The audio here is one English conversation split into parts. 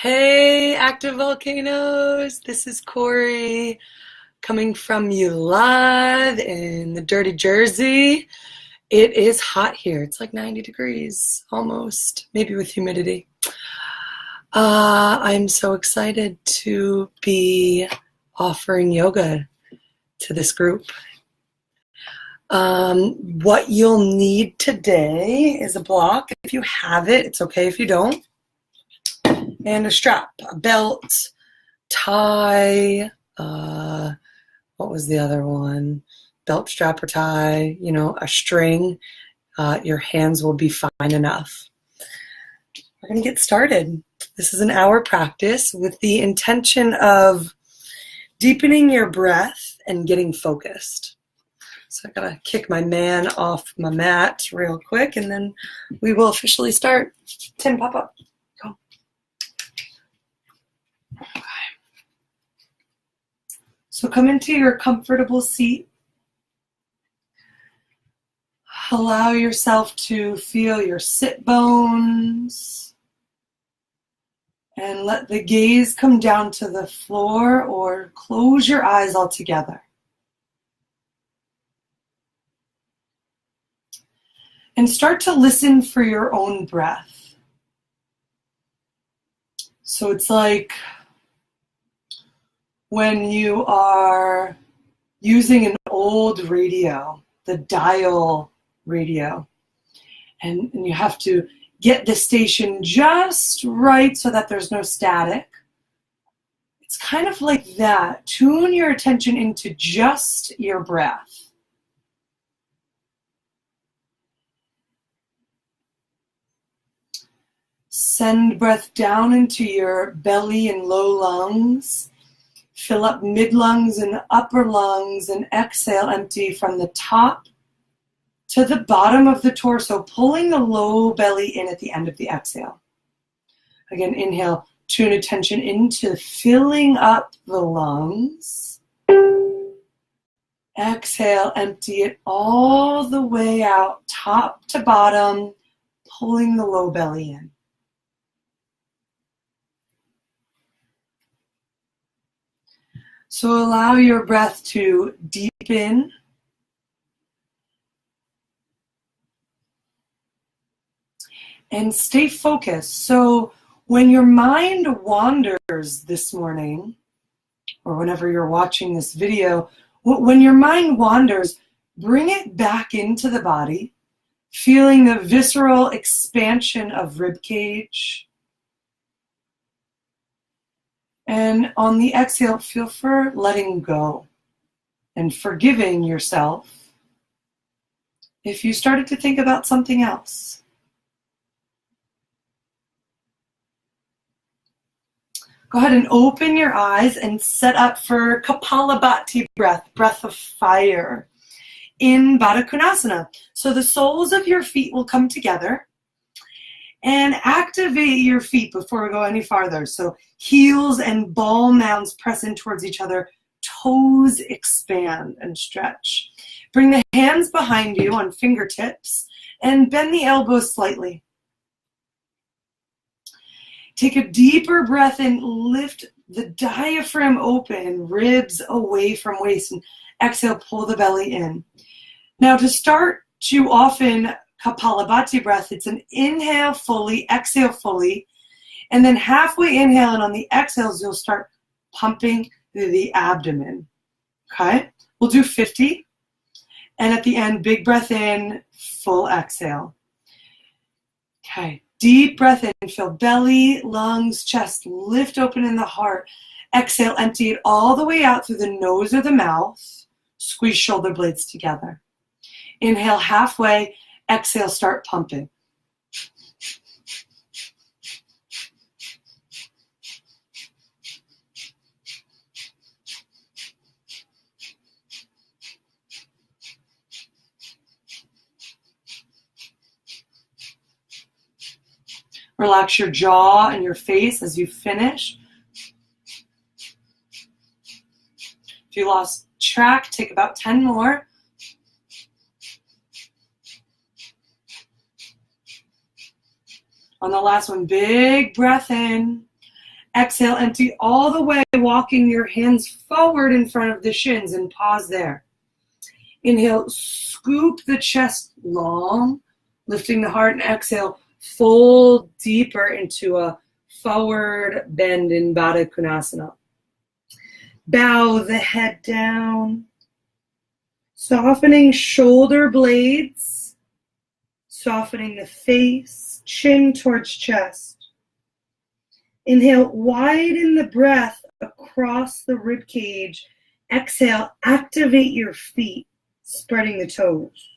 Hey, active volcanoes! This is Corey coming from you live in the dirty Jersey. It is hot here. It's like 90 degrees almost, maybe with humidity. I'm so excited to be offering yoga to this group. What you'll need today is a block. If you have it, it's okay if you don't. And a strap, a belt, tie, what was the other one? Belt, strap, or tie, a string. Your hands will be fine enough. We're going to get started. This is an hour practice with the intention of deepening your breath and getting focused. So I got to kick my man off my mat real quick, and then we will officially start. Tim, pop up. Go. Okay. So come into your comfortable seat. Allow yourself to feel your sit bones and let the gaze come down to the floor or close your eyes altogether. And start to listen for your own breath. So it's like when you are using an old radio, the dial radio, and you have to get the station just right so that there's no static. It's kind of like that. Tune your attention into just your breath. Send breath down into your belly and low lungs. Fill up mid-lungs and upper lungs and exhale empty from the top to the bottom of the torso, pulling the low belly in at the end of the exhale. Again, inhale, tune attention into filling up the lungs. Exhale, empty it all the way out, top to bottom, pulling the low belly in. So allow your breath to deepen. And stay focused. So when your mind wanders this morning, or whenever you're watching this video, when your mind wanders, bring it back into the body, feeling the visceral expansion of rib cage. And on the exhale, feel for letting go and forgiving yourself if you started to think about something else. Go ahead and open your eyes and set up for Kapalabhati breath of fire in Baddha Konasana. So the soles of your feet will come together and activate your feet before we go any farther. So heels and ball mounds press in towards each other. Toes expand and stretch. Bring the hands behind you on fingertips and bend the elbows slightly. Take a deeper breath in, lift the diaphragm open, ribs away from waist, and exhale, pull the belly in. Now to start you off in Kapalabhati breath, it's an inhale fully, exhale fully, and then halfway inhale, and on the exhales, you'll start pumping the abdomen, okay? We'll do 50, and at the end, big breath in, full exhale. Okay. Deep breath in, feel belly, lungs, chest lift open in the heart. Exhale, empty it all the way out through the nose or the mouth. Squeeze shoulder blades together. Inhale halfway, exhale, start pumping. Relax your jaw and your face as you finish. If you lost track, take about 10 more. On the last one, big breath in. Exhale, empty all the way, walking your hands forward in front of the shins, and pause there. Inhale, scoop the chest long, lifting the heart, and exhale, fold deeper into a forward bend in Baddha Konasana. Bow the head down, softening shoulder blades, softening the face, chin towards chest. Inhale, widen the breath across the rib cage. Exhale, activate your feet, spreading the toes.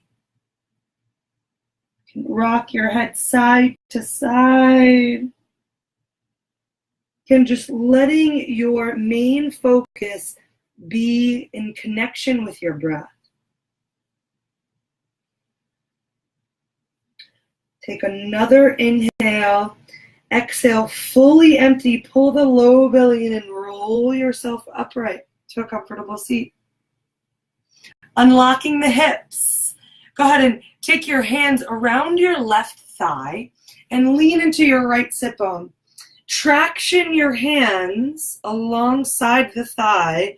You can rock your head side to side. Again, just letting your main focus be in connection with your breath. Take another inhale. Exhale, fully empty. Pull the low belly in and roll yourself upright to a comfortable seat. Unlocking the hips. Go ahead and take your hands around your left thigh and lean into your right sit bone. Traction your hands alongside the thigh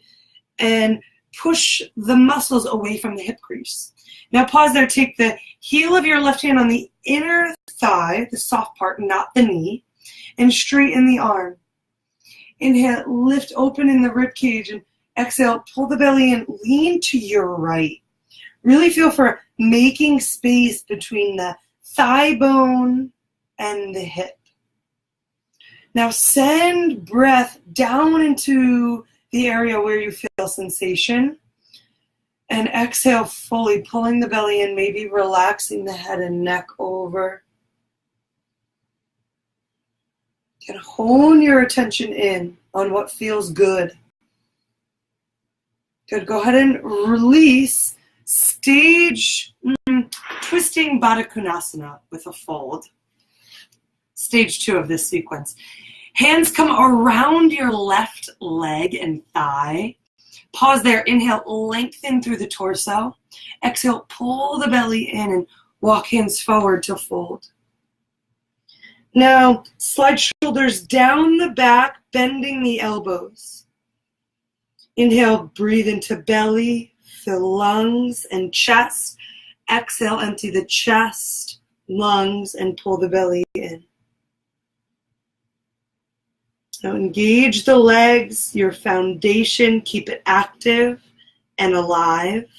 and push the muscles away from the hip crease. Now pause there. Take the heel of your left hand on the inner thigh, the soft part, not the knee, and straighten the arm. Inhale, lift open in the rib cage, and exhale, pull the belly in, lean to your right. Really feel for making space between the thigh bone and the hip. Now send breath down into the area where you feel sensation. And exhale fully, pulling the belly in, maybe relaxing the head and neck over. And hone your attention in on what feels good. Good, go ahead and release stage twisting Baddha Konasana with a fold. Stage 2 of this sequence. Hands come around your left leg and thigh. Pause there. Inhale, lengthen through the torso. Exhale, pull the belly in and walk hands forward to fold. Now, slide shoulders down the back, bending the elbows. Inhale, breathe into belly, fill lungs and chest. Exhale, empty the chest, lungs, and pull the belly in. Now engage the legs, your foundation, keep it active and alive.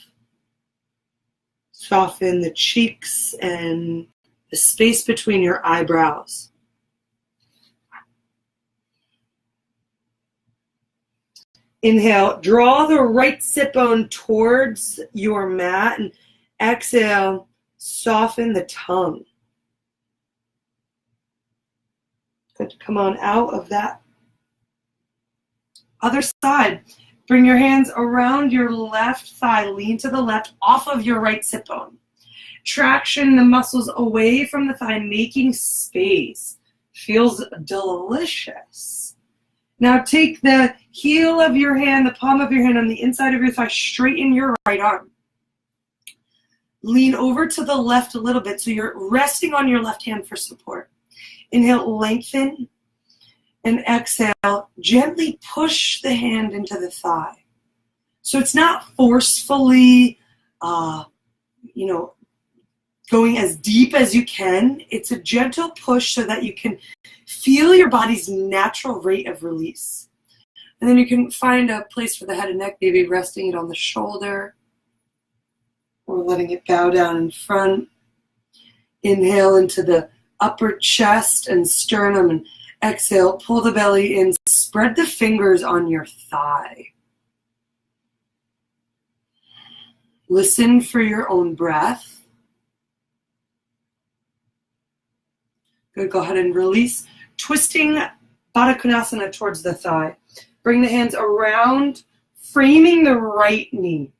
Soften the cheeks and the space between your eyebrows. Inhale, draw the right sit bone towards your mat, and exhale, soften the tongue. Good, come on out of that. Other side, bring your hands around your left thigh, lean to the left off of your right sit bone. Traction the muscles away from the thigh, making space. Feels delicious. Now take the heel of your hand, the palm of your hand on the inside of your thigh, straighten your right arm. Lean over to the left a little bit so you're resting on your left hand for support. Inhale, lengthen. And exhale, gently push the hand into the thigh. So it's not forcefully, going as deep as you can. It's a gentle push so that you can feel your body's natural rate of release. And then you can find a place for the head and neck, maybe resting it on the shoulder or letting it bow down in front. Inhale into the upper chest and sternum, and exhale, pull the belly in, spread the fingers on your thigh. Listen for your own breath. Good, go ahead and release. Twisting Baddha Konasana towards the thigh. Bring the hands around, framing the right knee.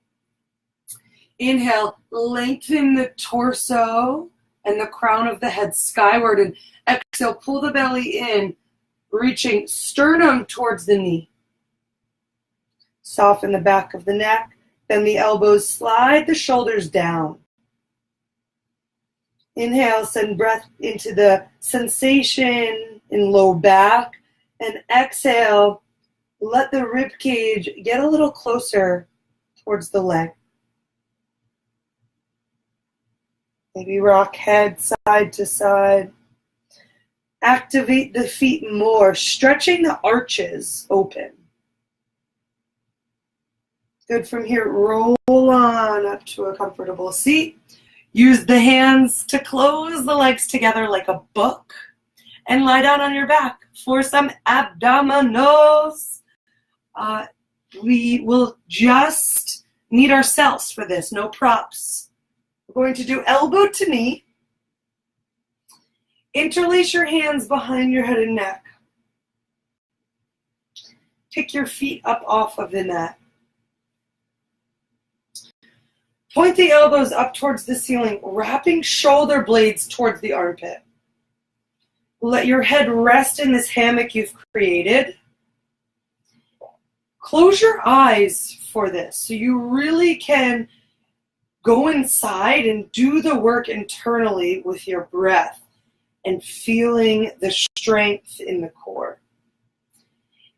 Inhale, lengthen the torso and the crown of the head skyward, and exhale, pull the belly in, reaching sternum towards the knee. Soften the back of the neck, bend the elbows, slide the shoulders down. Inhale, send breath into the sensation in low back. And exhale, let the rib cage get a little closer towards the leg. Maybe rock head side to side. Activate the feet more, stretching the arches open. Good. From here, roll on up to a comfortable seat. Use the hands to close the legs together like a book and lie down on your back for some abdominals. We will just need ourselves for this, no props. We're going to do elbow to knee. Interlace your hands behind your head and neck. Pick your feet up off of the mat. Point the elbows up towards the ceiling, wrapping shoulder blades towards the armpit. Let your head rest in this hammock you've created. Close your eyes for this so you really can go inside and do the work internally with your breath and feeling the strength in the core.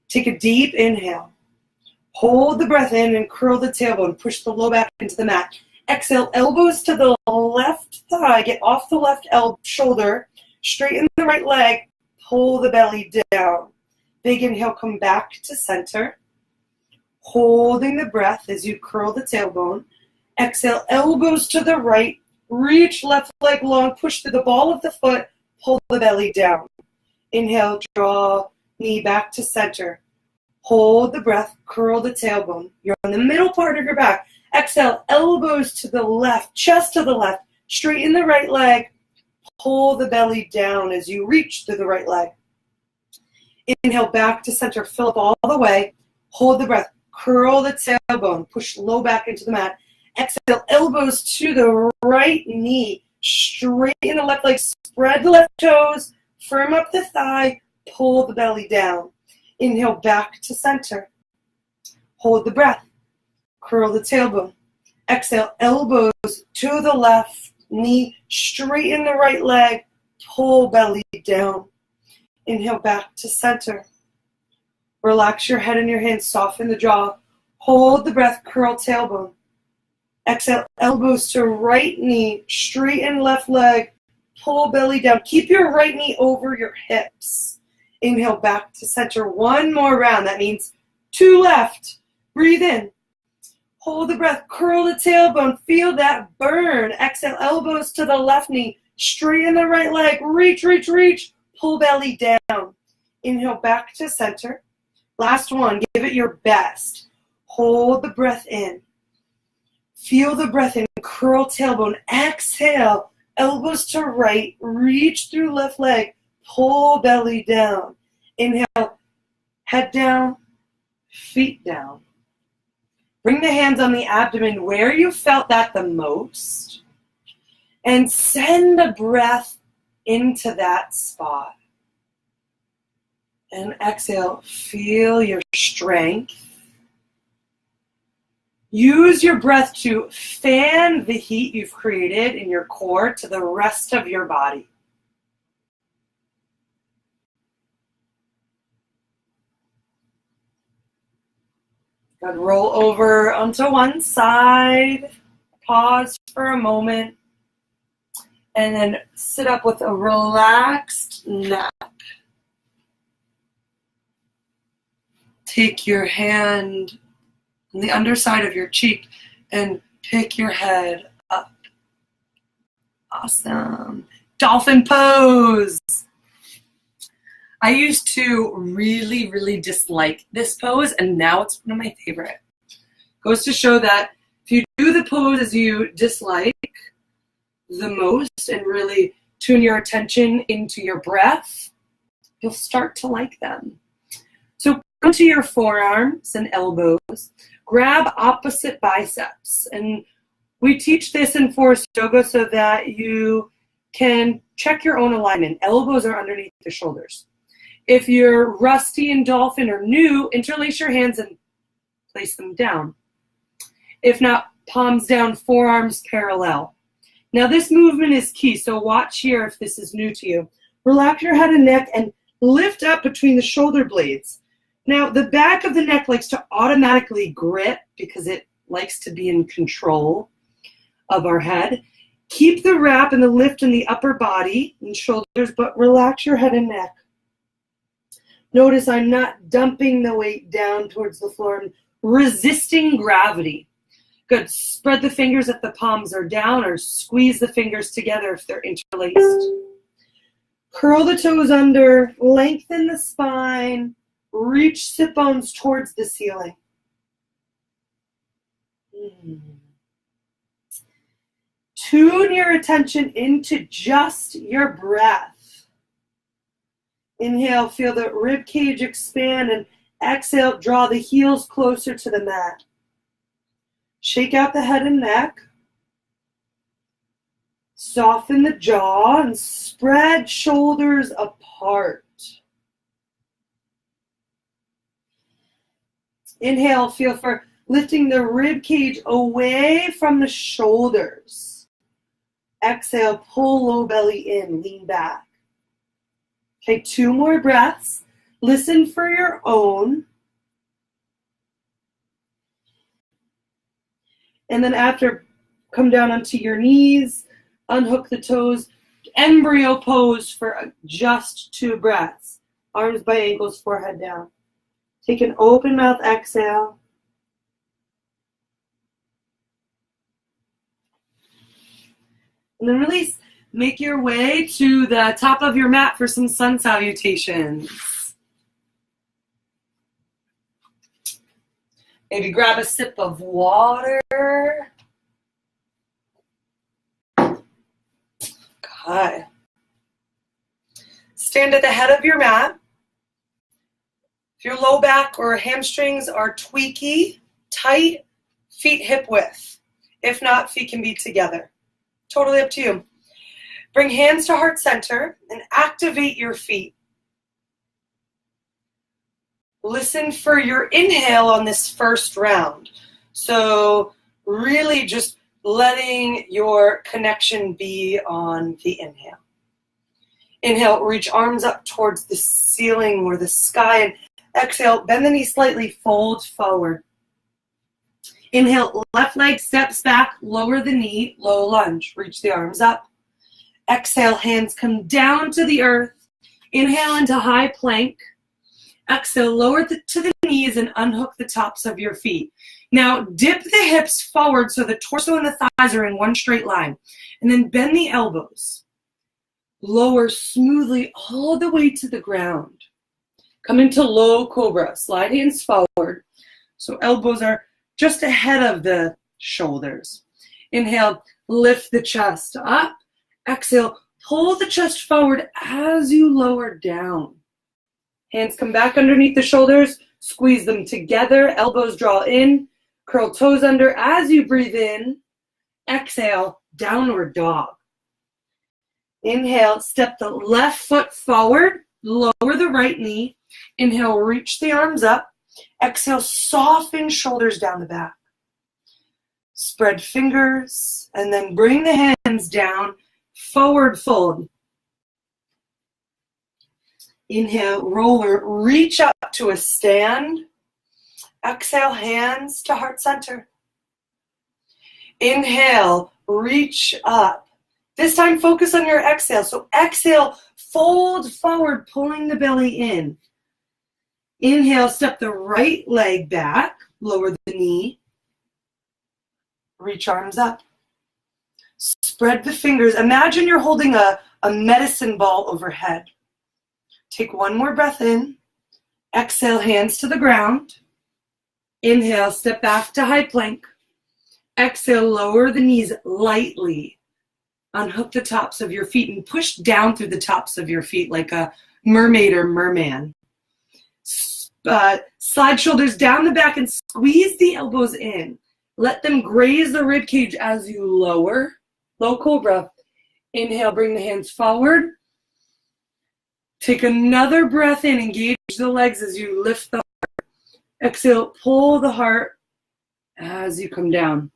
Take a deep inhale. Hold the breath in and curl the tailbone. Push the low back into the mat. Exhale, elbows to the left thigh. Get off the left shoulder. Straighten the right leg. Pull the belly down. Big inhale, come back to center. Holding the breath as you curl the tailbone. Exhale, elbows to the right. Reach left leg long. Push through the ball of the foot. Pull the belly down. Inhale, draw knee back to center. Hold the breath, curl the tailbone. You're on the middle part of your back. Exhale, elbows to the left, chest to the left. Straighten the right leg. Pull the belly down as you reach through the right leg. Inhale, back to center. Fill up all the way. Hold the breath. Curl the tailbone. Push low back into the mat. Exhale, elbows to the right knee. Straighten the left leg. Spread the left toes. Firm up the thigh. Pull the belly down. Inhale, back to center. Hold the breath. Curl the tailbone. Exhale, elbows to the left knee. Straighten the right leg. Pull belly down. Inhale, back to center. Relax your head and your hands. Soften the jaw. Hold the breath. Curl tailbone. Exhale, elbows to right knee. Straighten left leg. Pull belly down. Keep your right knee over your hips. Inhale, back to center. One more round. That means 2 left. Breathe in. Hold the breath. Curl the tailbone. Feel that burn. Exhale, elbows to the left knee. Straighten the right leg. Reach, reach, reach. Pull belly down. Inhale, back to center. Last one. Give it your best. Hold the breath in. Feel the breath in. Curl tailbone. Exhale. Elbows to right. Reach through left leg. Pull belly down. Inhale. Head down. Feet down. Bring the hands on the abdomen where you felt that the most. And send the breath into that spot. And exhale. Feel your strength. Use your breath to fan the heat you've created in your core to the rest of your body. Good. Roll over onto one side. Pause for a moment. And then sit up with a relaxed neck. Take your hand on the underside of your cheek and pick your head up. Awesome. Dolphin pose. I used to really, really dislike this pose, and now it's one of my favorite. Goes to show that if you do the pose as you dislike the most and really tune your attention into your breath, you'll start to like them. So come to your forearms and elbows. Grab opposite biceps. And we teach this in Forrest Yoga so that you can check your own alignment. Elbows are underneath the shoulders. If you're rusty in dolphin or new, interlace your hands and place them down. If not, palms down, forearms parallel. Now this movement is key, so watch here if this is new to you. Relax your head and neck and lift up between the shoulder blades. Now, the back of the neck likes to automatically grip because it likes to be in control of our head. Keep the wrap and the lift in the upper body and shoulders, but relax your head and neck. Notice I'm not dumping the weight down towards the floor. I'm resisting gravity. Good. Spread the fingers if the palms are down, or squeeze the fingers together if they're interlaced. Curl the toes under, lengthen the spine, reach sit bones towards the ceiling. Tune your attention into just your breath. Inhale, feel the rib cage expand, and exhale, draw the heels closer to the mat. Shake out the head and neck. Soften the jaw and spread shoulders apart. Inhale, feel for lifting the rib cage away from the shoulders. Exhale, pull low belly in, lean back. Okay, 2 more breaths. Listen for your own. And then after, come down onto your knees, unhook the toes, embryo pose for just 2 breaths. Arms by ankles, forehead down. Take an open mouth exhale. And then release. Make your way to the top of your mat for some sun salutations. Maybe grab a sip of water. Okay. Stand at the head of your mat. If your low back or hamstrings are tweaky, tight, feet hip width. If not, feet can be together. Totally up to you. Bring hands to heart center and activate your feet. Listen for your inhale on this first round. So really just letting your connection be on the inhale. Inhale, reach arms up towards the ceiling or the sky, and exhale, bend the knee slightly, fold forward. Inhale, left leg steps back, lower the knee, low lunge, reach the arms up. Exhale, hands come down to the earth. Inhale into high plank. Exhale, lower to the knees and unhook the tops of your feet. Now, dip the hips forward so the torso and the thighs are in one straight line. And then bend the elbows. Lower smoothly all the way to the ground. Come into low cobra. Slide hands forward. So elbows are just ahead of the shoulders. Inhale, lift the chest up. Exhale, pull the chest forward as you lower down. Hands come back underneath the shoulders. Squeeze them together. Elbows draw in. Curl toes under as you breathe in. Exhale, downward dog. Inhale, step the left foot forward. Lower the right knee. Inhale, reach the arms up. Exhale, soften shoulders down the back. Spread fingers and then bring the hands down. Forward fold. Inhale, roller, reach up to a stand. Exhale, hands to heart center. Inhale, reach up. This time, focus on your exhale. So exhale, fold forward, pulling the belly in. Inhale, step the right leg back, lower the knee. Reach arms up. Spread the fingers. Imagine you're holding a medicine ball overhead. Take one more breath in. Exhale, hands to the ground. Inhale, step back to high plank. Exhale, lower the knees lightly. Unhook the tops of your feet and push down through the tops of your feet like a mermaid or merman. Slide shoulders down the back and squeeze the elbows in. Let them graze the rib cage as you lower. Low cobra. Inhale, bring the hands forward. Take another breath in. Engage the legs as you lift the heart. Exhale, pull the heart as you come down.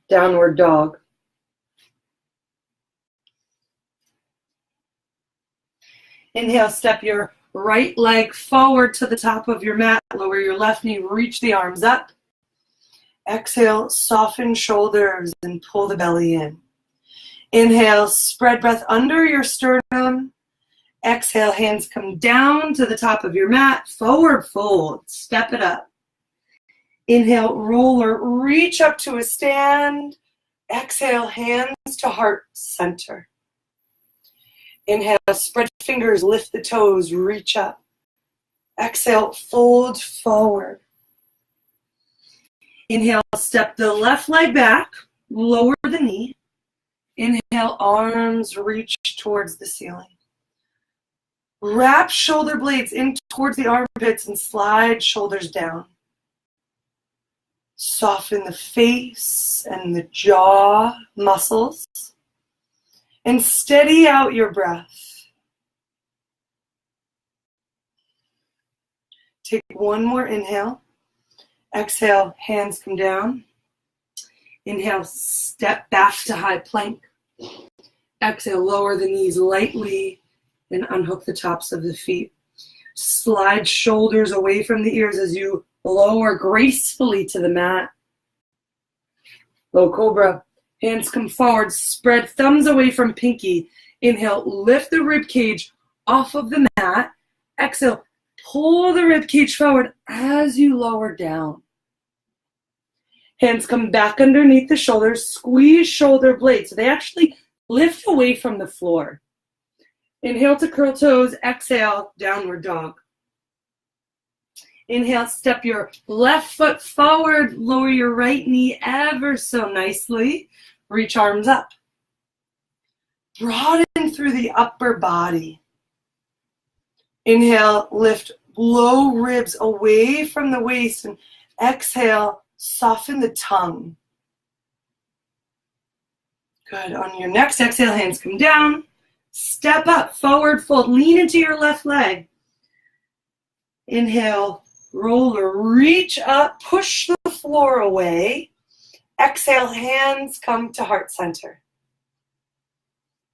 Downward dog. Inhale, step your right leg forward to the top of your mat. Lower your left knee, reach the arms up. Exhale, soften shoulders and pull the belly in. Inhale, spread breath under your sternum. Exhale, hands come down to the top of your mat. Forward fold, step it up. Inhale, roll or reach up to a stand. Exhale, hands to heart center. Inhale, spread fingers, lift the toes, reach up. Exhale, fold forward. Inhale, step the left leg back, lower the knee. Inhale, arms reach towards the ceiling. Wrap shoulder blades in towards the armpits and slide shoulders down. Soften the face and the jaw muscles. And steady out your breath. Take one more inhale. Exhale, hands come down. Inhale, step back to high plank. Exhale, lower the knees lightly and unhook the tops of the feet. Slide shoulders away from the ears as you lower gracefully to the mat. Low cobra. Hands come forward. Spread thumbs away from pinky. Inhale, lift the rib cage off of the mat. Exhale, pull the rib cage forward as you lower down. Hands come back underneath the shoulders. Squeeze shoulder blades so they actually lift away from the floor. Inhale to curl toes. Exhale, downward dog. Inhale, step your left foot forward. Lower your right knee ever so nicely. Reach arms up. Broaden through the upper body. Inhale, lift low ribs away from the waist. And exhale, soften the tongue. Good. On your next exhale, hands come down. Step up, forward fold. Lean into your left leg. Inhale, roll or reach up. Push the floor away. Exhale, hands come to heart center.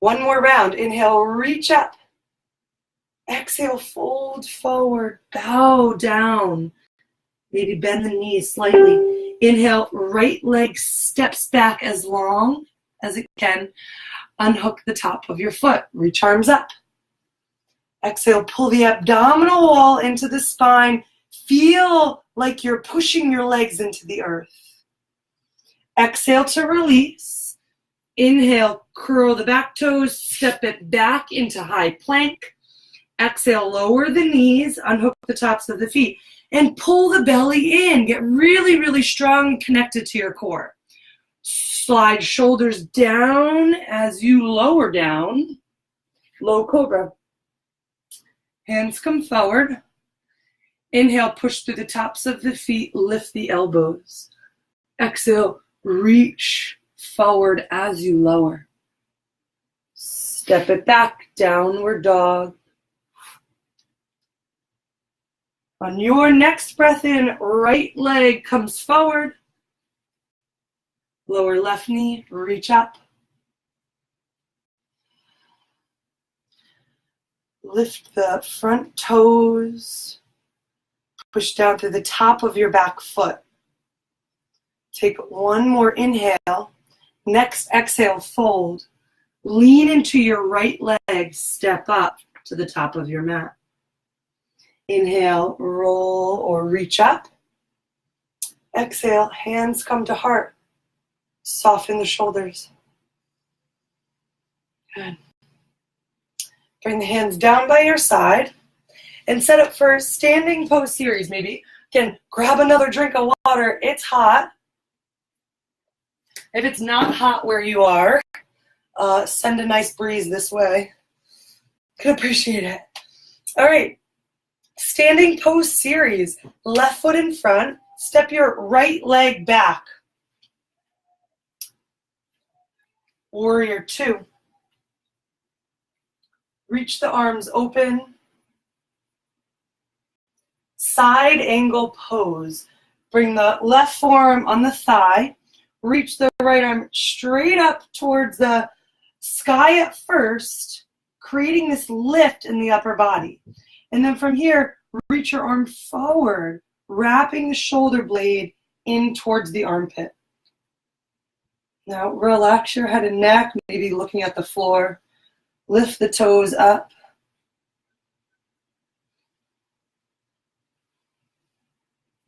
One more round. Inhale, reach up. Exhale, fold forward. Bow down. Maybe bend the knees slightly. Inhale, right leg steps back as long as it can. Unhook the top of your foot. Reach arms up. Exhale, pull the abdominal wall into the spine. Feel like you're pushing your legs into the earth. Exhale to release. Inhale, curl the back toes. Step it back into high plank. Exhale, lower the knees. Unhook the tops of the feet. And pull the belly in. Get really, really strong and connected to your core. Slide shoulders down as you lower down. Low cobra. Hands come forward. Inhale, push through the tops of the feet. Lift the elbows. Exhale, reach forward as you lower. Step it back, downward dog. On your next breath in, right leg comes forward. Lower left knee, reach up. Lift the front toes. Push down to the top of your back foot. Take one more inhale. Next exhale, fold. Lean into your right leg. Step up to the top of your mat. Inhale, roll or reach up. Exhale, hands come to heart. Soften the shoulders. Good. Bring the hands down by your side and set up for standing pose series. Maybe again, grab another drink of water. It's hot. If it's not hot where you are, send a nice breeze this way. Could appreciate it. All right. Standing pose series. Left foot in front. Step your right leg back. Warrior two. Reach the arms open. Side angle pose. Bring the left forearm on the thigh. Reach the right arm straight up towards the sky at first. creating this lift in the upper body. And then from here, reach your arm forward, wrapping the shoulder blade in towards the armpit. Now relax your head and neck, maybe looking at the floor. Lift the toes up.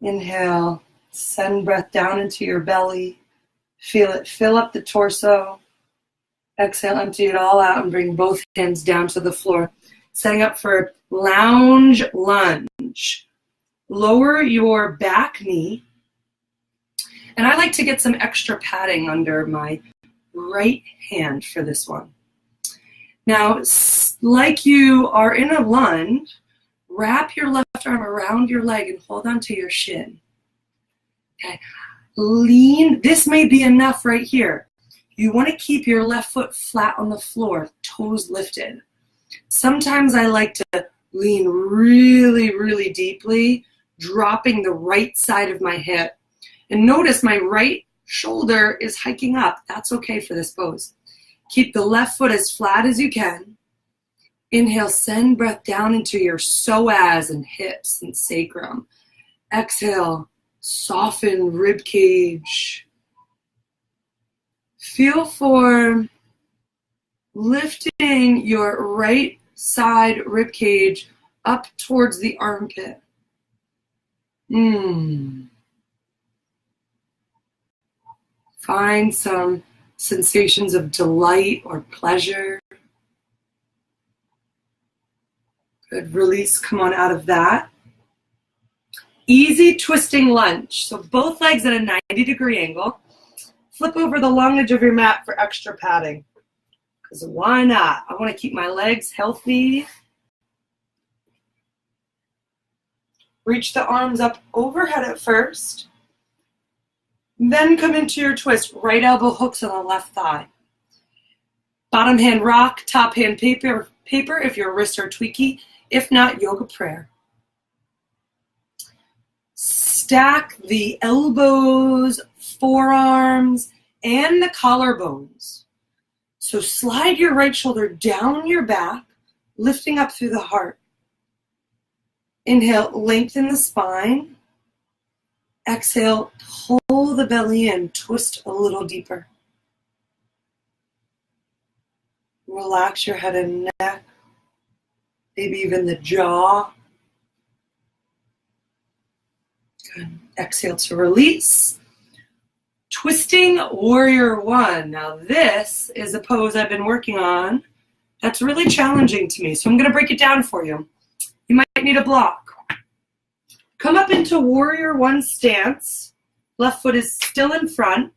Inhale, send breath down into your belly. Feel it fill up the torso. Exhale, empty it all out and bring both hands down to the floor. Setting up for lounge lunge. Lower your back knee. And I like to get some extra padding under my right hand for this one. Now, like you are in a lunge, wrap your left arm around your leg and hold onto your shin. Okay. Lean. This may be enough right here. You want to keep your left foot flat on the floor, toes lifted. Sometimes I like to lean really, really deeply, dropping the right side of my hip. And notice my right shoulder is hiking up. That's okay for this pose. Keep the left foot as flat as you can. Inhale, send breath down into your psoas and hips and sacrum. Exhale, soften rib cage. Feel for lifting your right side rib cage up towards the armpit. Find some sensations of delight or pleasure. Good, release, come on out of that. Easy twisting lunge. So both legs at a 90-degree angle. Flip over the long edge of your mat for extra padding. Because why not? I want to keep my legs healthy. Reach the arms up overhead at first. Then come into your twist. Right elbow hooks on the left thigh. Bottom hand rock, top hand paper if your wrists are tweaky. If not, yoga prayer. Stack the elbows, forearms, and the collarbones. So slide your right shoulder down your back, lifting up through the heart. Inhale, lengthen the spine. Exhale, pull the belly in, twist a little deeper. Relax your head and neck, maybe even the jaw. Good. Exhale to release. Twisting warrior one. Now this is a pose I've been working on that's really challenging to me. So I'm going to break it down for you. You might need a block. Come up into warrior one stance. Left foot is still in front.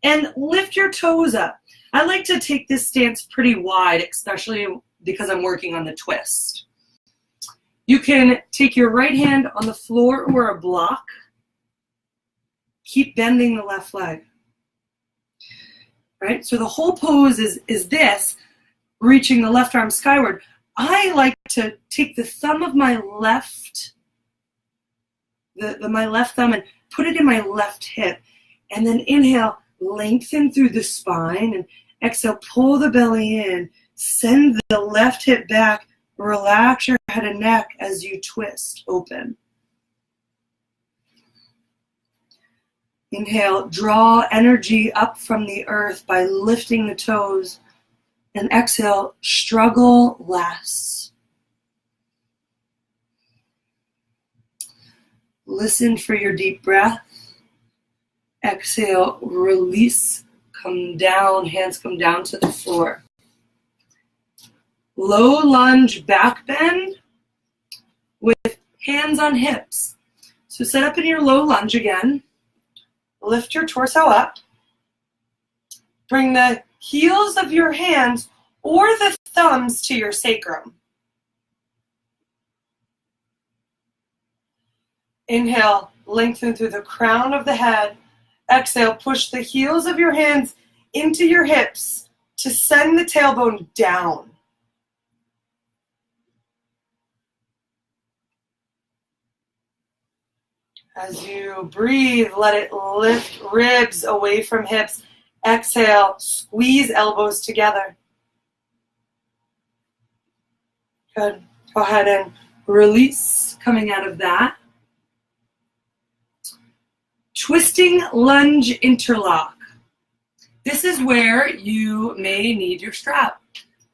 And lift your toes up. I like to take this stance pretty wide, especially because I'm working on the twist. You can take your right hand on the floor or a block. Keep bending the left leg. Right? So the whole pose is this, reaching the left arm skyward. I like to take the thumb of my left, my left thumb and put it in my left hip. And then inhale, lengthen through the spine. And exhale, pull the belly in. Send the left hip back. Relax your head and neck as you twist open. Inhale, draw energy up from the earth by lifting the toes. And exhale, struggle less. Listen for your deep breath. Exhale, release, come down, hands come down to the floor. Low lunge back bend with hands on hips. So set up in your low lunge again. Lift your torso up. Bring the heels of your hands or the thumbs to your sacrum. Inhale, lengthen through the crown of the head. Exhale, push the heels of your hands into your hips to send the tailbone down. As you breathe, let it lift ribs away from hips. Exhale, squeeze elbows together. Good. Go ahead and release coming out of that. Twisting lunge interlock. This is where you may need your strap.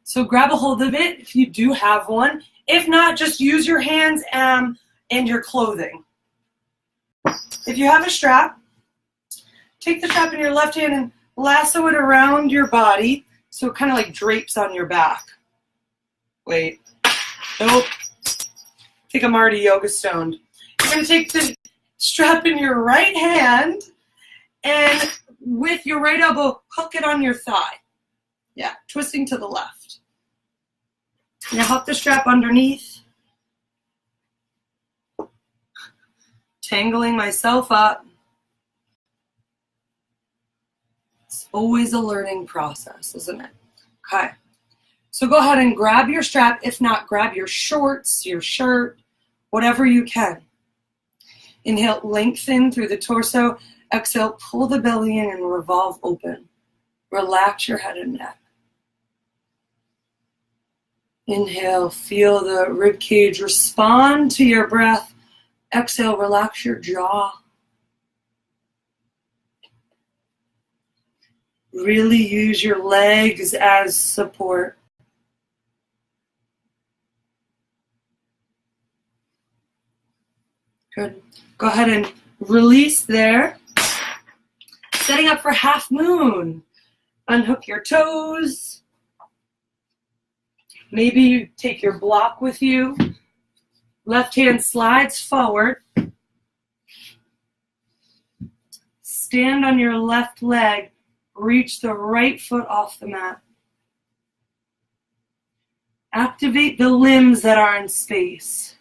So grab a hold of it if you do have one. If not, just use your hands and your clothing. If you have a strap, take the strap in your left hand and lasso it around your body so it kind of like drapes on your back. Wait. Nope. I think I'm already yoga stoned. You're going to take the strap in your right hand and with your right elbow, hook it on your thigh. Yeah, twisting to the left. Now hook the strap underneath. Tangling myself up. It's always a learning process, isn't it? Okay. So go ahead and grab your strap. If not, grab your shorts, your shirt, whatever you can. Inhale, lengthen through the torso. Exhale, pull the belly in and revolve open. Relax your head and neck. Inhale, feel the rib cage respond to your breath. Exhale, relax your jaw. Really use your legs as support. Good. Go ahead and release there. Setting up for half moon. Unhook your toes. Maybe you take your block with you. Left hand slides forward. Stand on your left leg. Reach the right foot off the mat. Activate the limbs that are in space.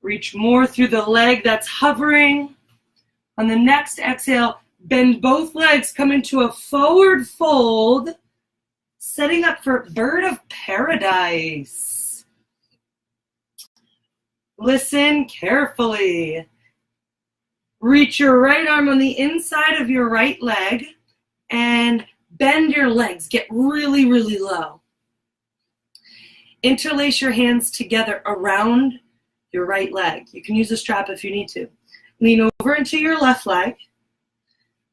Reach more through the leg that's hovering. On the next exhale, bend both legs, come into a forward fold, setting up for bird of paradise. Listen carefully. Reach your right arm on the inside of your right leg and bend your legs. Get really, really low. Interlace your hands together around your right leg. You can use a strap if you need to. Lean over into your left leg.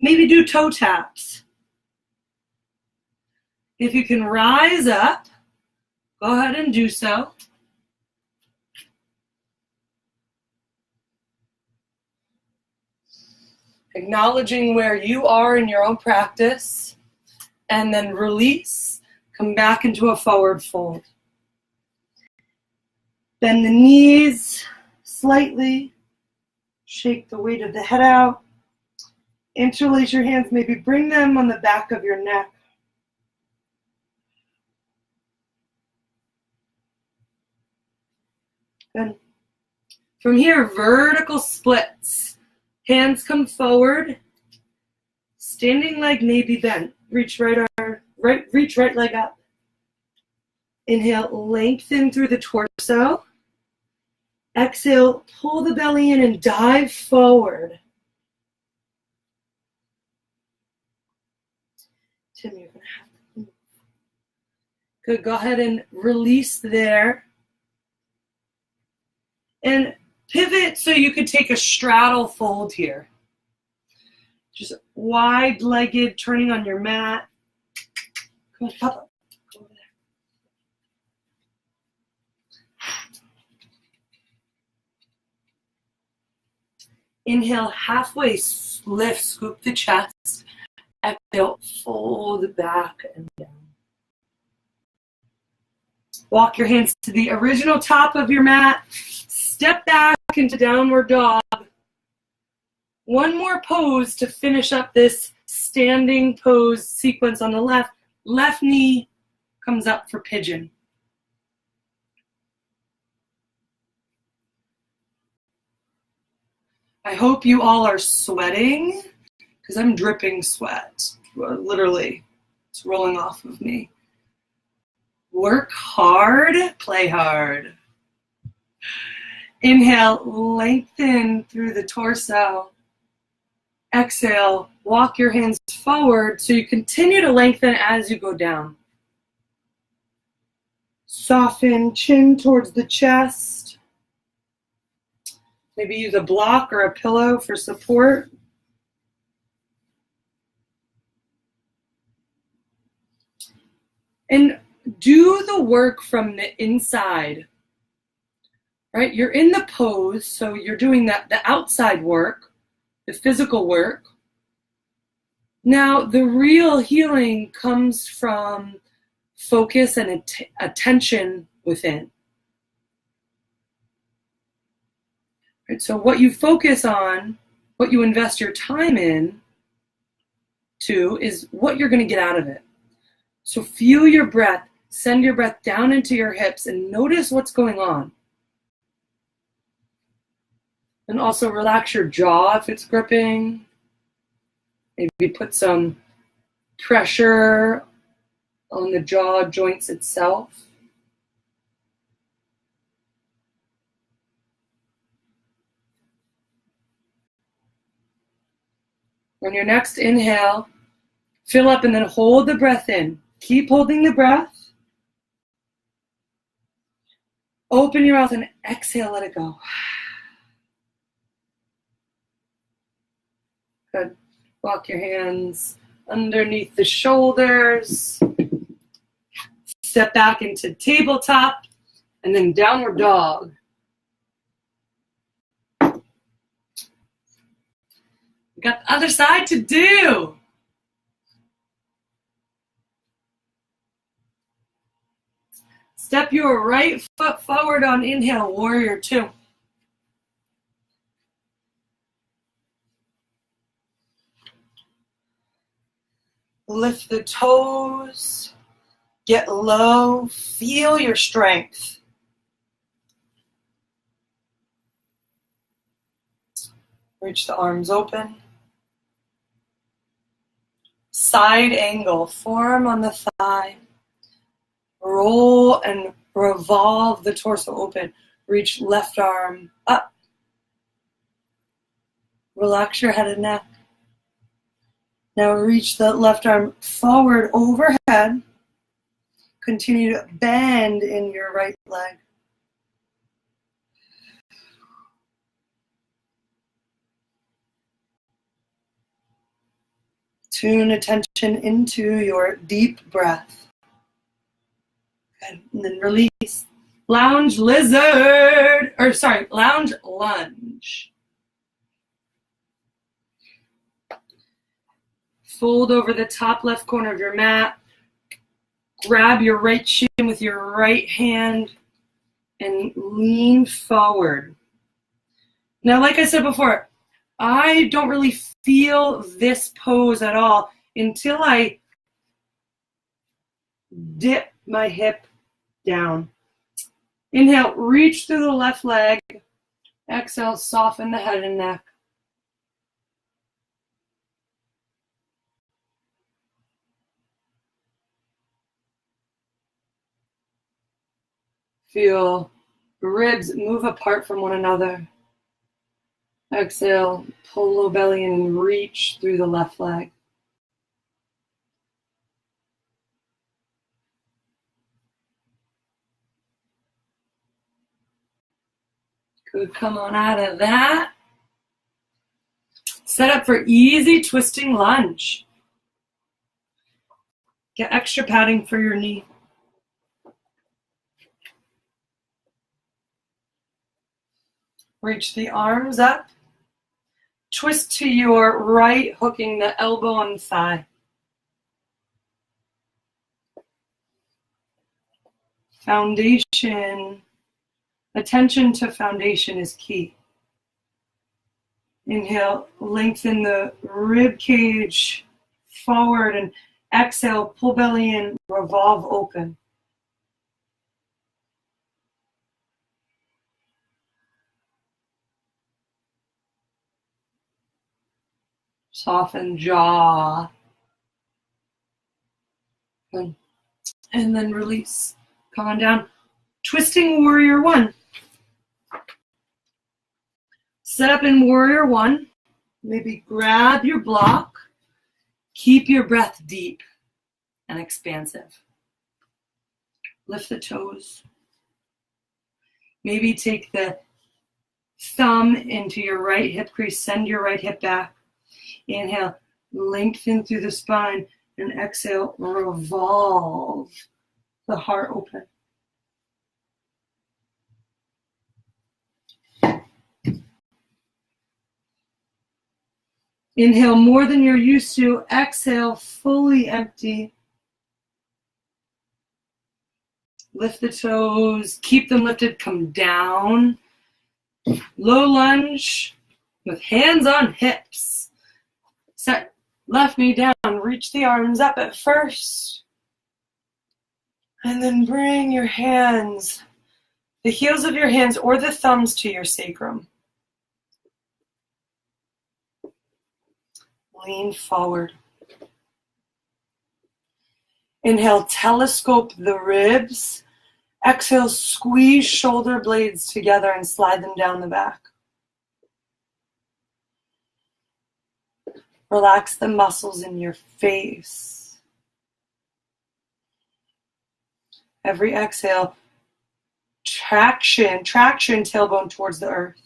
Maybe do toe taps. If you can rise up, go ahead and do so. Acknowledging where you are in your own practice, and then release. Come back into a forward fold. Bend the knees slightly. Shake the weight of the head out. Interlace your hands. Maybe bring them on the back of your neck. Good. From here, vertical splits. Hands come forward. Standing leg may be bent. Reach right leg up. Inhale, lengthen through the torso. Exhale, pull the belly in and dive forward. Tim, you're going to have to move. Good, go ahead and release there. And pivot so you could take a straddle fold here. Just wide-legged, turning on your mat. Come on, pop up. Go over there. Inhale, halfway lift, scoop the chest. Exhale, fold back and down. Walk your hands to the original top of your mat. Step back into downward dog. One more pose to finish up this standing pose sequence on the left. Left knee comes up for pigeon. I hope you all are sweating because I'm dripping sweat. Literally, it's rolling off of me. Work hard, play hard. Inhale, lengthen through the torso. Exhale, walk your hands forward so you continue to lengthen as you go down. Soften, chin towards the chest. Maybe use a block or a pillow for support. And do the work from the inside, right? You're in the pose, so you're doing the outside work, the physical work. Now, the real healing comes from focus and attention within. Right? So what you focus on, what you invest your time in to, is what you're going to get out of it. So feel your breath, send your breath down into your hips and notice what's going on. And also relax your jaw if it's gripping. Maybe put some pressure on the jaw joints itself. On your next inhale, fill up and then hold the breath in. Keep holding the breath. Open your mouth and exhale, let it go. Good. Walk your hands underneath the shoulders. Step back into tabletop and then downward dog. We got the other side to do. Step your right foot forward on inhale, warrior two. Lift the toes, get low, feel your strength. Reach the arms open. Side angle, forearm on the thigh. Roll and revolve the torso open. Reach left arm up. Relax your head and neck. Now reach the left arm forward overhead. Continue to bend in your right leg. Tune attention into your deep breath. Good. And then release. Lounge lizard, lounge lunge. Fold over the top left corner of your mat. Grab your right shin with your right hand and lean forward. Now, like I said before, I don't really feel this pose at all until I dip my hip down. Inhale, reach through the left leg. Exhale, soften the head and neck. Feel ribs move apart from one another. Exhale, pull low belly in and reach through the left leg. Good, come on out of that. Set up for easy twisting lunge. Get extra padding for your knee. Reach the arms up. Twist to your right, hooking the elbow on the thigh. Foundation. Attention to foundation is key. Inhale, lengthen the rib cage forward, and exhale, pull belly in, revolve open. Soften jaw. Good. And then release. Come on down. Twisting warrior one. Set up in warrior one. Maybe grab your block. Keep your breath deep and expansive. Lift the toes. Maybe take the thumb into your right hip crease. Send your right hip back. Inhale, lengthen through the spine. And exhale, revolve the heart open. Inhale more than you're used to. Exhale, fully empty. Lift the toes. Keep them lifted. Come down. Low lunge with hands on hips. Set left knee down. Reach the arms up at first. And then bring your hands, the heels of your hands or the thumbs to your sacrum. Lean forward. Inhale, telescope the ribs. Exhale, squeeze shoulder blades together and slide them down the back. Relax the muscles in your face. Every exhale, traction, tailbone towards the earth.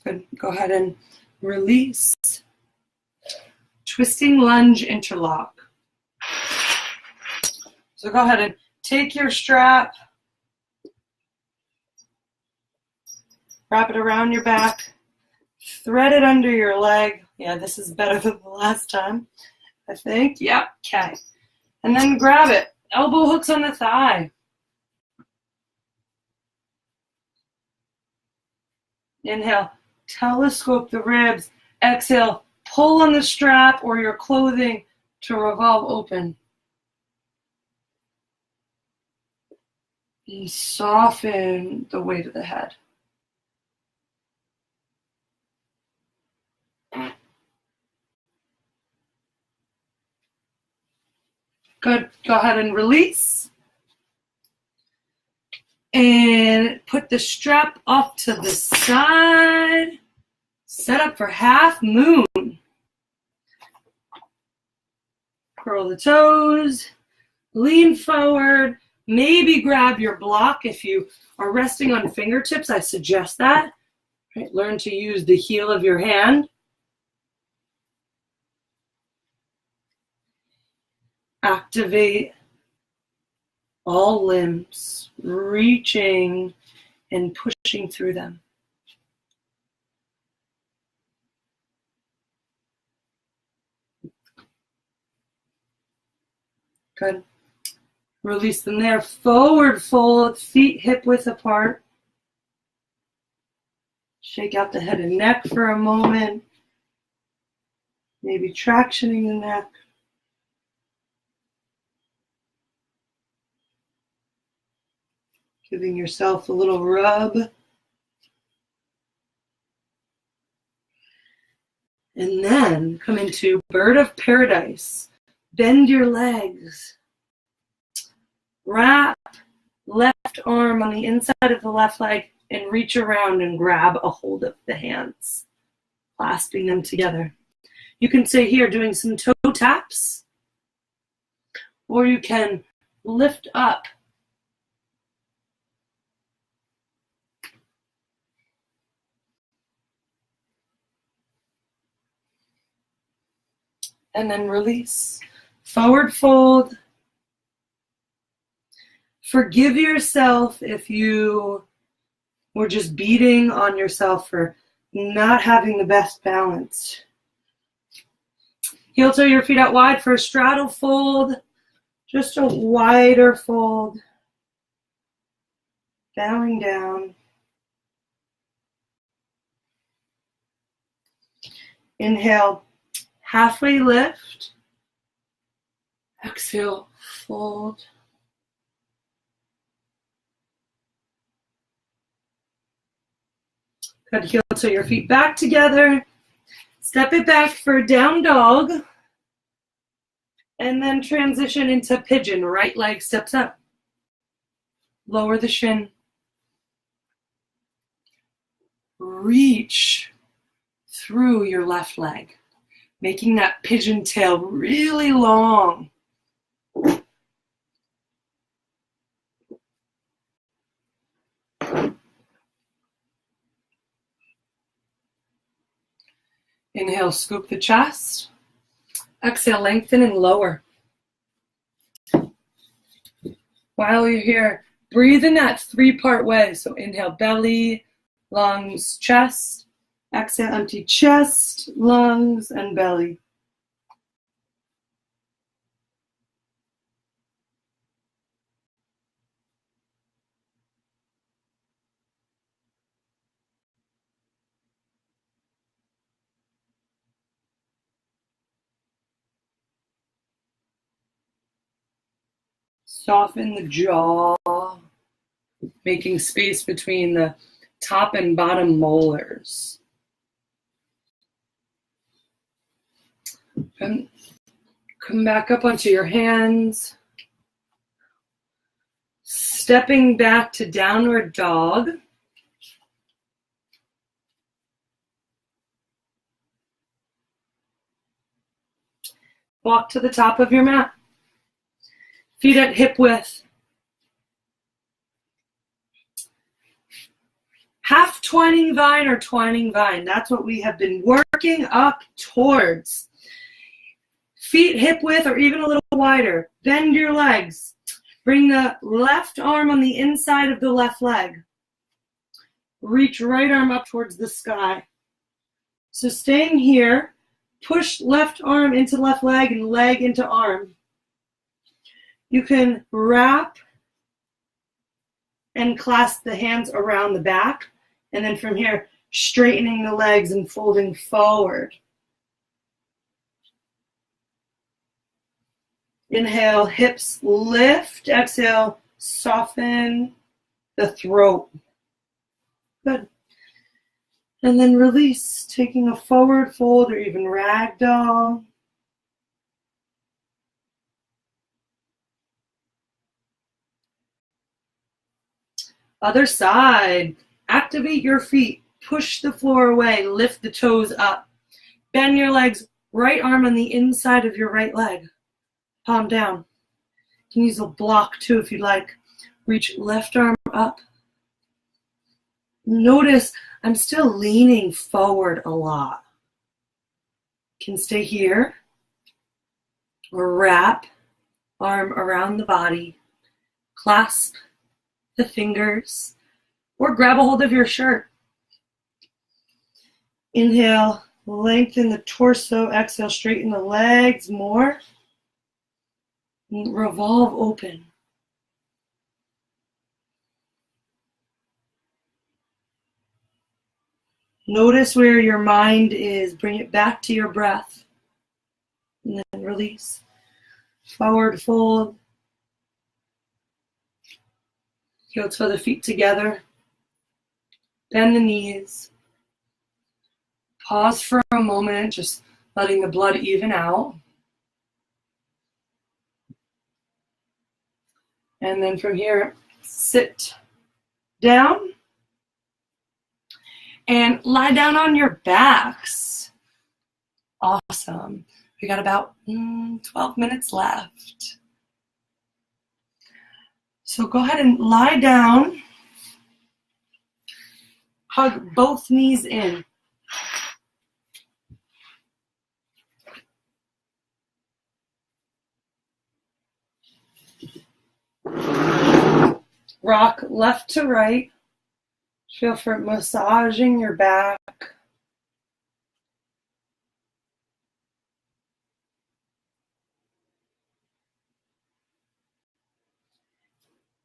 Good. Go ahead and release. Twisting lunge interlock. So go ahead and take your strap, wrap it around your back, thread it under your leg. Yeah, this is better than the last time, I think. Yep, okay. And then grab it. Elbow hooks on the thigh. Inhale, telescope the ribs. Exhale, pull on the strap or your clothing to revolve open. And soften the weight of the head. Good. Go ahead and release. And put the strap off to the side. Set up for half moon. Curl the toes. Lean forward. Maybe grab your block if you are resting on fingertips. I suggest that. Right, learn to use the heel of your hand. Activate all limbs, reaching and pushing through them. Good. Release them there. Forward fold, feet hip width apart. Shake out the head and neck for a moment. Maybe tractioning the neck. Giving yourself a little rub. And then come into bird of paradise. Bend your legs. Wrap left arm on the inside of the left leg and reach around and grab a hold of the hands, clasping them together. You can stay here doing some toe taps, or you can lift up. And then release. Forward fold. Forgive yourself if you were just beating on yourself for not having the best balance. Heel toe your feet out wide for a straddle fold. Just a wider fold. Bowing down. Inhale, halfway lift. Exhale, fold. Good. Heel toe your feet back together. Step it back for down dog. And then transition into pigeon. Right leg steps up. Lower the shin. reach through your left leg, making that pigeon tail really long. Inhale, scoop the chest. Exhale, lengthen and lower. While you're here, breathe in that three-part way. So inhale, belly, lungs, chest. Exhale, empty chest, lungs, and belly. Soften the jaw, making space between the top and bottom molars. And come back up onto your hands. Stepping back to downward dog. Walk to the top of your mat. Feet at hip width. Half twining vine or twining vine. That's what we have been working up towards. Feet hip width or even a little wider. Bend your legs. Bring the left arm on the inside of the left leg. Reach right arm up towards the sky. So staying here, push left arm into left leg and leg into arm. You can wrap and clasp the hands around the back, and then from here, straightening the legs and folding forward. Inhale, hips lift. Exhale, soften the throat. Good. And then release, taking a forward fold or even ragdoll. Other side. Activate your feet. Push the floor away. Lift the toes up. Bend your legs. Right arm on the inside of your right leg. Palm down. You can use a block too if you'd like. Reach left arm up. Notice I'm still leaning forward a lot. Can stay here. Or wrap arm around the body. Clasp the fingers, or grab a hold of your shirt. Inhale, lengthen the torso. Exhale, straighten the legs more. Revolve open. Notice where your mind is. Bring it back to your breath. And then release. Forward fold. Heel toe the feet together. Bend the knees. Pause for a moment, just letting the blood even out. And then from here, sit down. And lie down on your backs. Awesome. We got about 12 minutes left. So go ahead and lie down. Hug both knees in. Rock left to right. Feel for massaging your back.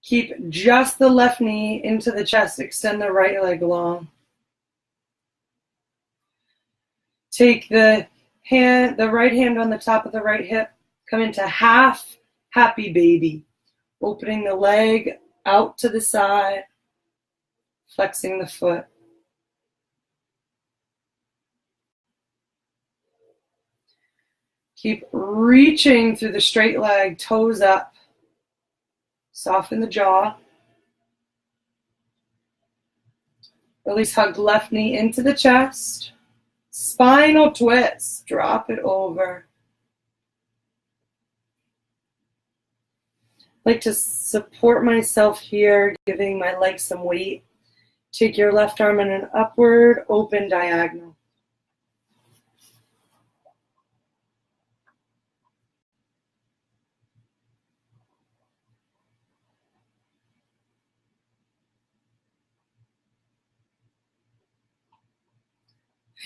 Keep just the left knee into the chest. Extend the right leg long. Take the right hand on the top of the right hip. Come into half happy baby. Opening the leg out to the side. Flexing the foot. Keep reaching through the straight leg, toes up. Soften the jaw. Release, hug left knee into the chest. Spinal twist, drop it over. I like to support myself here, giving my legs some weight. Take your left arm in an upward, open diagonal.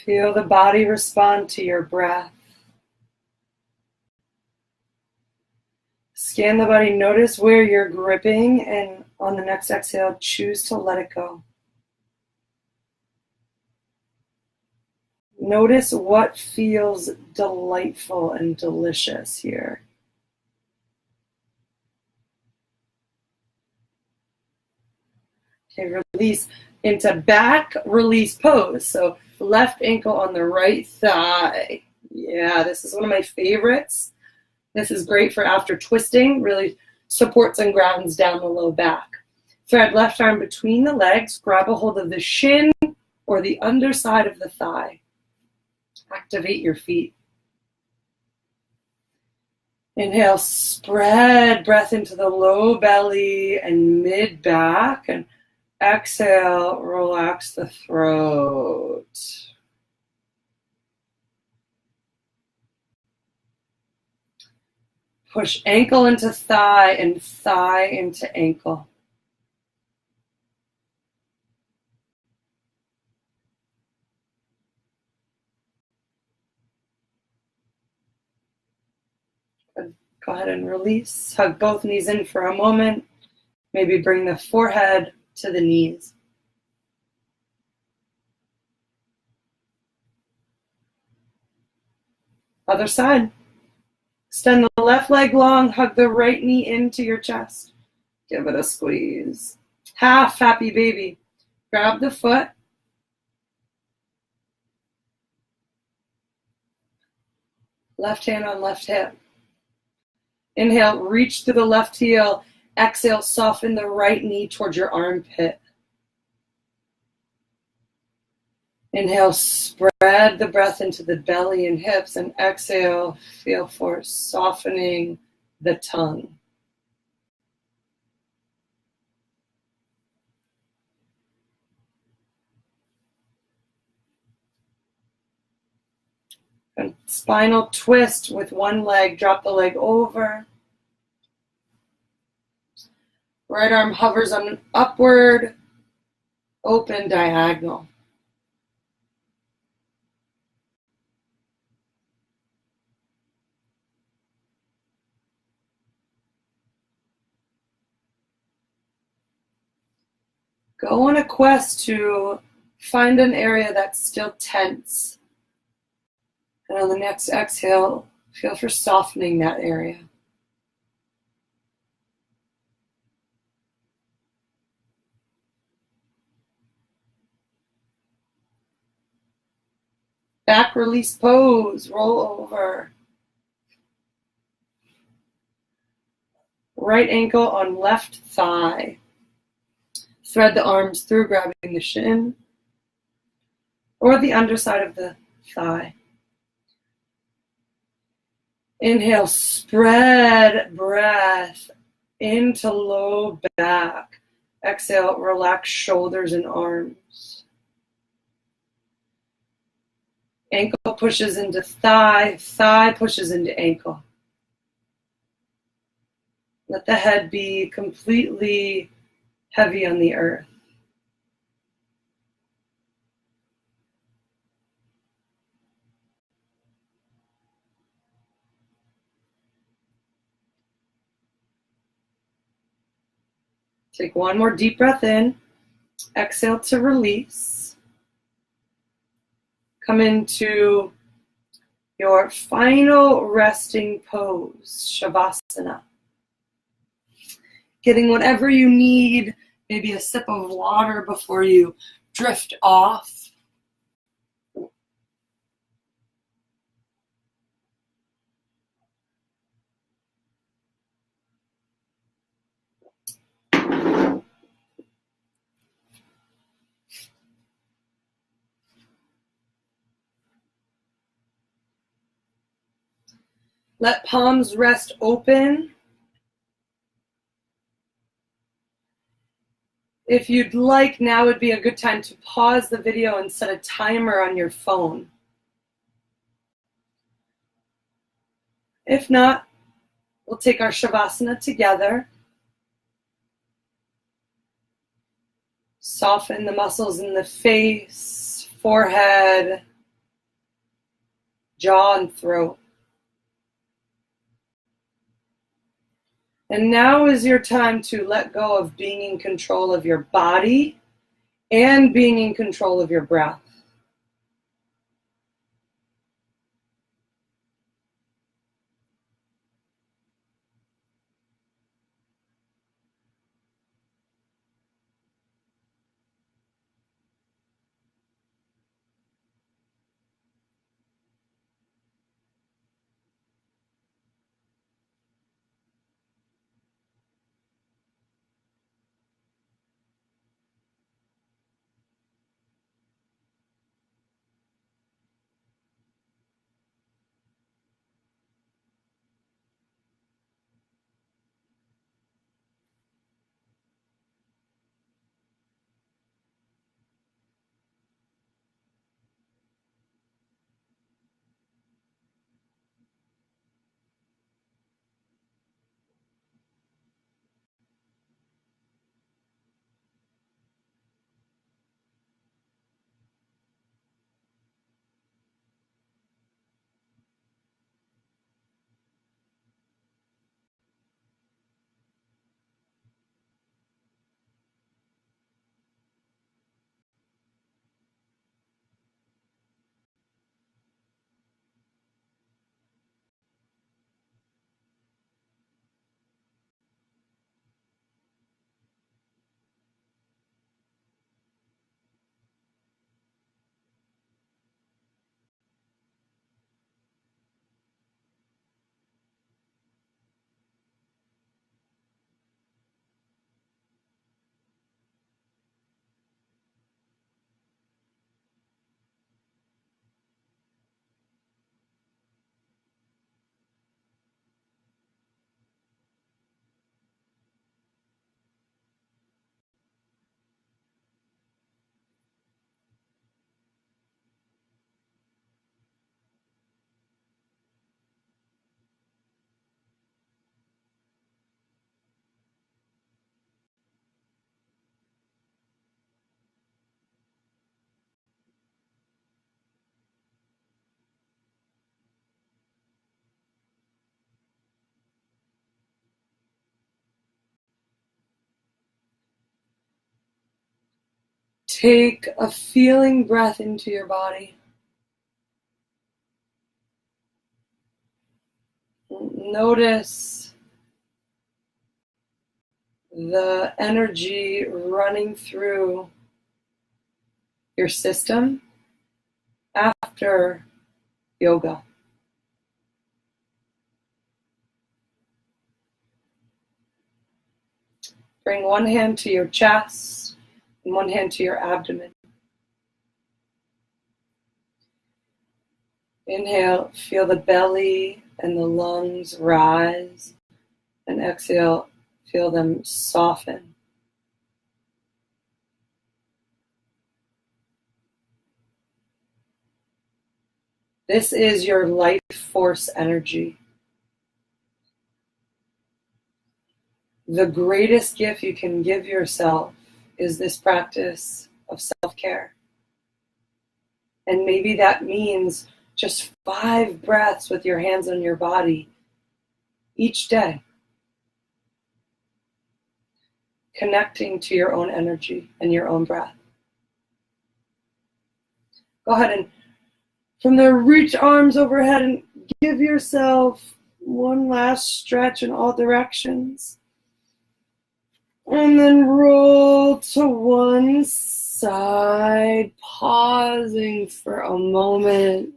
Feel the body respond to your breath. Scan the body, notice where you're gripping, and on the next exhale, choose to let it go. Notice what feels delightful and delicious here. Okay, release into back release pose. So left ankle on the right thigh. Yeah, this is one of my favorites. This is great for after twisting, really supports and grounds down the low back. Thread left arm between the legs, grab a hold of the shin or the underside of the thigh. Activate your feet. Inhale, spread breath into the low belly and mid back, and exhale, relax the throat. Push ankle into thigh and thigh into ankle. Go ahead and release. Hug both knees in for a moment. Maybe bring the forehead to the knees. Other side. Extend the left leg long. Hug the right knee into your chest. Give it a squeeze. Half happy baby. Grab the foot. Left hand on left hip. Inhale, reach to the left heel. Exhale, soften the right knee towards your armpit. Inhale, spread the breath into the belly and hips, and exhale, feel for softening the tongue. And spinal twist with one leg, drop the leg over. Right arm hovers on an upward, open diagonal. Go on a quest to find an area that's still tense. And on the next exhale, feel for softening that area. Back release pose, roll over. Right ankle on left thigh. Thread the arms through, grabbing the shin or the underside of the thigh. Inhale, spread breath into low back. Exhale, relax shoulders and arms. Ankle pushes into thigh, thigh pushes into ankle. Let the head be completely heavy on the earth. Take one more deep breath in. Exhale to release. Come into your final resting pose, Shavasana. Getting whatever you need, maybe a sip of water before you drift off. Let palms rest open. If you'd like, now would be a good time to pause the video and set a timer on your phone. If not, we'll take our Shavasana together. Soften the muscles in the face, forehead, jaw, and throat. And now is your time to let go of being in control of your body and being in control of your breath. Take a feeling breath into your body. Notice the energy running through your system after yoga. Bring one hand to your chest and one hand to your abdomen. Inhale, feel the belly and the lungs rise, and exhale, feel them soften. This is your life force energy. The greatest gift you can give yourself is this practice of self-care. And maybe that means just 5 breaths with your hands on your body each day. Connecting to your own energy and your own breath. Go ahead and from there, reach arms overhead and give yourself one last stretch in all directions. And then roll to one side, pausing for a moment.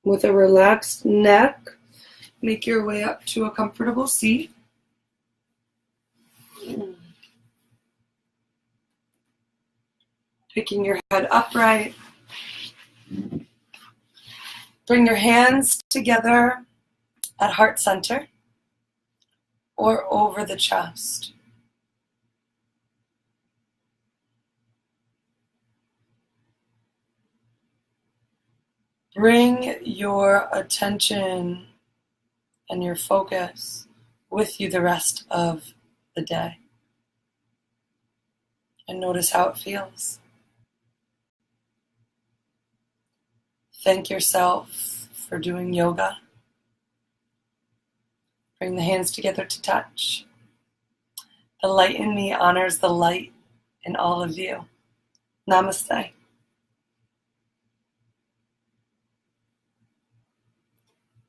With a relaxed neck, make your way up to a comfortable seat. Picking your head upright. Bring your hands together at heart center or over the chest. Bring your attention and your focus with you the rest of the day. And notice how it feels. Thank yourself for doing yoga. Bring the hands together to touch. The light in me honors the light in all of you. Namaste.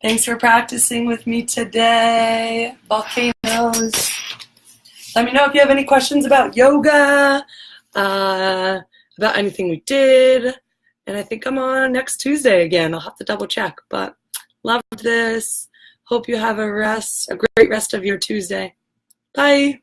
Thanks for practicing with me today. Volcanoes. Let me know if you have any questions about yoga, about anything we did. And I think I'm on next Tuesday again. I'll have to double check, but love this. Hope you have a great rest of your Tuesday. Bye.